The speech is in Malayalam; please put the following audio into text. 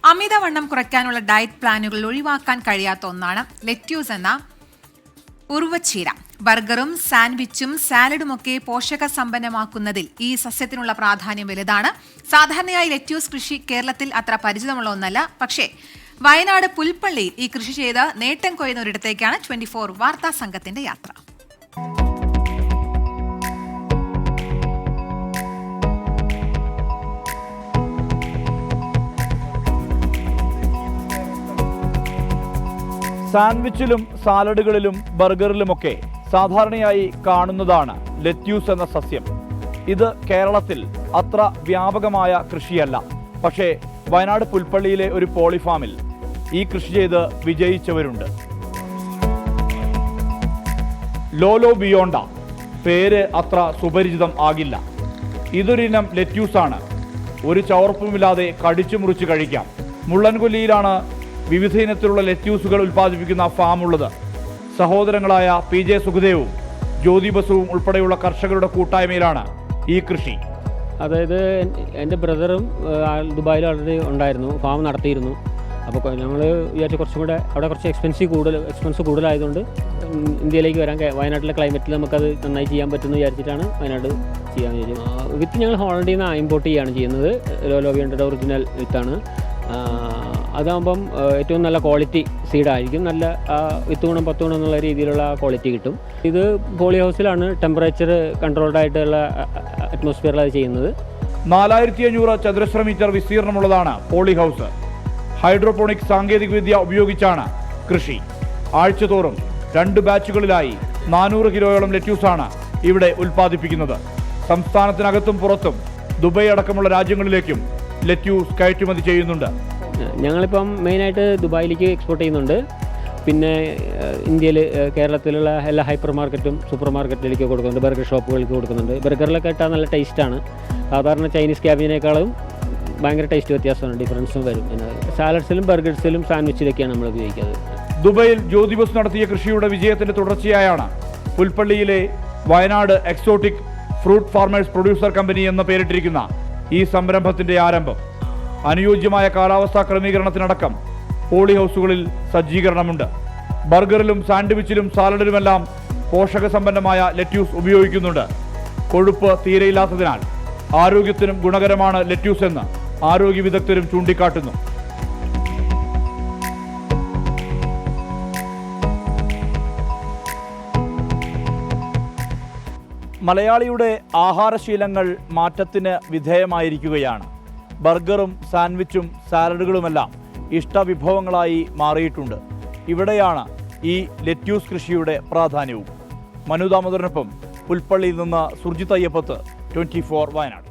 അമിതവണ്ണം കുറയ്ക്കാനുള്ള ഡയറ്റ് പ്ലാനുകൾ ഒഴിവാക്കാൻ കഴിയാത്ത ഒന്നാണ് ലെറ്റ്യൂസ് എന്ന ഉറുവച്ചീര. ബർഗറും സാൻഡ്വിച്ചും സാലഡുമൊക്കെ പോഷക സമ്പന്നമാക്കുന്നതിൽ ഈ സസ്യത്തിനുള്ള പ്രാധാന്യം വലുതാണ്. സാധാരണയായി ലെറ്റ്യൂസ് കൃഷി കേരളത്തിൽ അത്ര പരിചിതമുള്ള ഒന്നല്ല. പക്ഷേ വയനാട് പുൽപ്പള്ളിയിൽ ഈ കൃഷി ചെയ്ത് നേട്ടം കൊയ്യുന്ന ഒരിടത്തേക്കാണ് 24 വാർത്താ സംഘത്തിന്റെ യാത്ര. സാൻഡ്വിച്ചിലും സാലഡുകളിലും ബർഗറിലുമൊക്കെ സാധാരണയായി കാണുന്നതാണ് ലെറ്റ്യൂസ് എന്ന സസ്യം. ഇത് കേരളത്തിൽ അത്ര വ്യാപകമായ കൃഷിയല്ല. പക്ഷേ വയനാട് പുൽപ്പള്ളിയിലെ ഒരു പോളിഫാമിൽ ഈ കൃഷി ചെയ്ത് വിജയിച്ചവരുണ്ട്. ലോലോ ബിയോണ്ട പേര് അത്ര സുപരിചിതം ആകില്ല. ഇതൊരിനം ലെറ്റ്യൂസാണ്. ഒരു ചവർപ്പുമില്ലാതെ കടിച്ചു മുറിച്ച് കഴിക്കാം. മുള്ളൻകൊല്ലിയിലാണ് വിവിധ ഇനത്തിലുള്ള ലെറ്റ്യൂസുകൾ ഉൽപ്പാദിപ്പിക്കുന്ന ഫാം ഉള്ളത്. സഹോദരങ്ങളായ PJ സുഖദേവും ജ്യോതി ബസുവും ഉൾപ്പെടെയുള്ള കർഷകരുടെ കൂട്ടായ്മയിലാണ് ഈ കൃഷി. അതായത് എൻ്റെ ബ്രദറും ദുബായിൽ ഓൾറെഡി ഉണ്ടായിരുന്നു, ഫാം നടത്തിയിരുന്നു. അപ്പോൾ ഞങ്ങൾ വിചാരിച്ച കുറച്ചും കൂടെ അവിടെ കുറച്ച് എക്സ്പെൻസ് കൂടുതലായതുകൊണ്ട് ഇന്ത്യയിലേക്ക് വരാൻ, വയനാട്ടിലെ ക്ലൈമറ്റിൽ നമുക്കത് നന്നായി ചെയ്യാൻ പറ്റുമെന്ന് വിചാരിച്ചിട്ടാണ് വയനാട് ചെയ്യാൻ വിചാരിച്ചത്. വിത്ത് ഞങ്ങൾ ഹോളണ്ടിയിൽ നിന്ന് ഇമ്പോർട്ട് ചെയ്യുകയാണ് ചെയ്യുന്നത്. ലോലോ ബിയോണ്ടയുടെ ഒറിജിനൽ വിത്താണ്. അതാകുമ്പം ഏറ്റവും നല്ല ക്വാളിറ്റി സീഡായിരിക്കും. നല്ല വിത്ത് ഗുണം 10 ഗുണം എന്നുള്ള രീതിയിലുള്ള ക്വാളിറ്റി കിട്ടും. ഇത് പോളി ഹൗസിലാണ് ടെമ്പറേച്ചർ കൺട്രോൾഡ് ആയിട്ടുള്ള അറ്റ്മോസ്ഫിയറിൽ അത് ചെയ്യുന്നത്. 4500 ചതുരശ്ര മീറ്റർ വിസ്തീർണമുള്ളതാണ് പോളി ഹൗസ്. ഹൈഡ്രോപോണിക് സാങ്കേതികവിദ്യ ഉപയോഗിച്ചാണ് കൃഷി. ആഴ്ചതോറും 2 ബാച്ചുകളിലായി 400 കിലോയോളം ലെറ്റ്യൂസാണ് ഇവിടെ ഉൽപ്പാദിപ്പിക്കുന്നത്. സംസ്ഥാനത്തിനകത്തും പുറത്തും ദുബായ് അടക്കമുള്ള രാജ്യങ്ങളിലേക്കും ലെറ്റ്യൂസ് കയറ്റുമതി ചെയ്യുന്നുണ്ട്. ഞങ്ങളിപ്പം മെയിനായിട്ട് ദുബായിലേക്ക് എക്സ്പോർട്ട് ചെയ്യുന്നുണ്ട്. പിന്നെ ഇന്ത്യയിൽ കേരളത്തിലുള്ള എല്ലാ ഹൈപ്പർ മാർക്കറ്റും സൂപ്പർ മാർക്കറ്റിലേക്ക് കൊടുക്കുന്നുണ്ട്. ബർഗർ ഷോപ്പുകൾക്ക് കൊടുക്കുന്നുണ്ട്. ബർഗറിലൊക്കെ ഇട്ടാൽ നല്ല ടേസ്റ്റാണ്. സാധാരണ ചൈനീസ് ക്യാബിനേക്കാളും ഭയങ്കര ടേസ്റ്റ് വ്യത്യാസമാണ്, ഡിഫറൻസും വരും. പിന്നെ സാലഡ്സിലും ബർഗേഴ്സിലും സാൻഡ്വിച്ചിലൊക്കെയാണ് നമ്മൾ ഉപയോഗിക്കുന്നത്. ദുബായിൽ ജ്യോതി ബസ് നടത്തിയ കൃഷിയുടെ വിജയത്തിന്റെ തുടർച്ചയായാണ് പുൽപ്പള്ളിയിലെ Wayanad exotic fruit farmers producer company എന്ന് പേരിട്ടിരിക്കുന്ന ഈ സംരംഭത്തിന്റെ ആരംഭം. അനുയോജ്യമായ കാലാവസ്ഥാ ക്രമീകരണത്തിനടക്കം പോളി ഹൗസുകളിൽ സജ്ജീകരണമുണ്ട്. ബർഗറിലും സാൻഡ്വിച്ചിലും സാലഡിലുമെല്ലാം പോഷക സമ്പന്നമായ ലെറ്റ്യൂസ് ഉപയോഗിക്കുന്നുണ്ട്. കൊഴുപ്പ് തീരെയില്ലാത്തതിനാൽ ആരോഗ്യത്തിനും ഗുണകരമാണ് ലെറ്റ്യൂസ് എന്ന് ആരോഗ്യ വിദഗ്ധരും ചൂണ്ടിക്കാട്ടുന്നു. മലയാളിയുടെ ആഹാരശീലങ്ങൾ മാറ്റത്തിന് വിധേയമായിരിക്കുകയാണ്. ബർഗറും സാൻഡ്വിച്ചും സാലഡുകളുമെല്ലാം ഇഷ്ടവിഭവങ്ങളായി മാറിയിട്ടുണ്ട്. ഇവിടെയാണ് ഈ ലെറ്റ്യൂസ് കൃഷിയുടെ പ്രാധാന്യവും. മനു ദാമോദരനൊപ്പം പുൽപ്പള്ളിയിൽ നിന്ന് സുർജിത് അയ്യപ്പത്ത്, 24 വയനാട്.